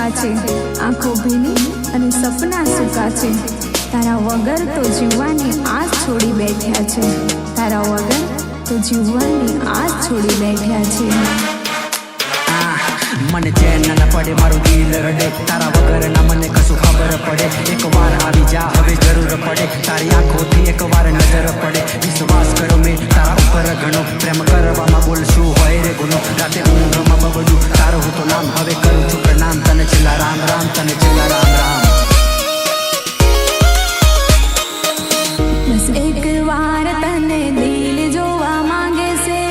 સૂકા છે, આંખો ભીની અને સપના સૂકા છે. તારા વગર તો જીવવાની આસ છોડી બેઠ્યા છે. તારા વગર તો જીવવાની આસ છોડી બેઠ્યા છે. મને ચેન ન પડે, મારું દિલ રડે. તારા વગર ના મને કશું ખબર પડે. એક વાર આવી જા, હવે જરૂર પડે. તારી આંખોથી એક વાર નજર પડે. વિશ્વાસ કરો મેં તારા ઉપર ઘણો પ્રેમ કરવામાં બોલશું હોય રે ગુનો. રાતે ઊંઘમાં બબડું તારું હું તો નામ, હવે કરું છું પ્રણામ તને છેલ્લા રામ રામ, તને છેલ્લા રામ રામ. બસ એક વાર તને દિલ જોવા માંગે છે.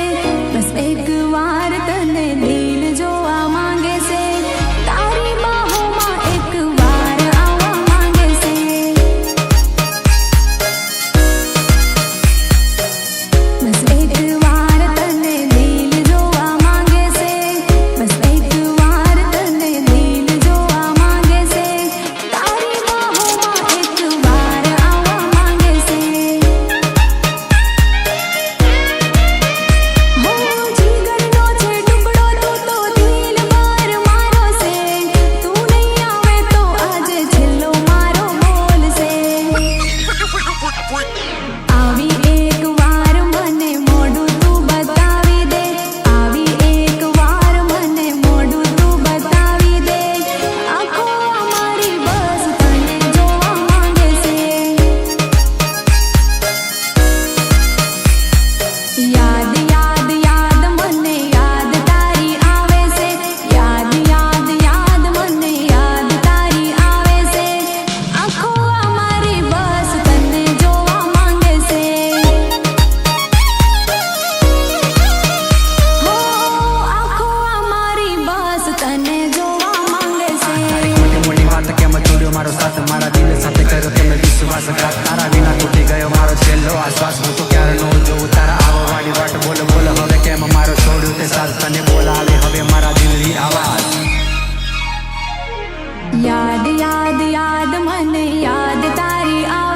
બસ એક વાર તને દિલ જોવા માંગે છે. તારી બાહોમાં એક વાર આવવા માંગે છે. બસ એક વાર તને દિલ જોવા માંગે છે. બસ એક વાર તને દિલ જોવા માંગે છે. તારી બાહોમાં એક વાર આવવા માંગે છે. જીગરનો છે ટુકડો, તું તો દિલ પર મારો છે. તું નહીં આવે તો આજે છેલ્લો મારો બોલ છે. આવી એક વાર મને મોઢું તું બતાવી દે. આવી એક વાર મને મોઢું તું બતાવી દે. આંખો અમારી બસ તને જોવા માંગે છે. યાદ યાદ યાદ મને યાદ તારી આવે છે. યાદ યાદ યાદ મને યાદ તારી આવે છે. આંખો અમારી બસ તને જોવા માંગે છે. હો આંખો અમારી બસ તને જોવા માંગે છે. તારી મોટી મોટી વાત કેમ જોડ્યો મારો સાથ, મારા દિલ સાથે કર્યો તમે વિશ્વાસઘાત. તારા વિના તૂટી ગયો મારો છેલ્લો આશ્વાસ. હું તો ક્યારે નો જોઉં તારા આવવાની વાટ. બોલ બોલ હવે કેમ મારો છોડ્યું તે સાથ, તને બોલાવે હવે મારા દિલની આવાજ. યાદ યાદ યાદ મને યાદ તારી આવે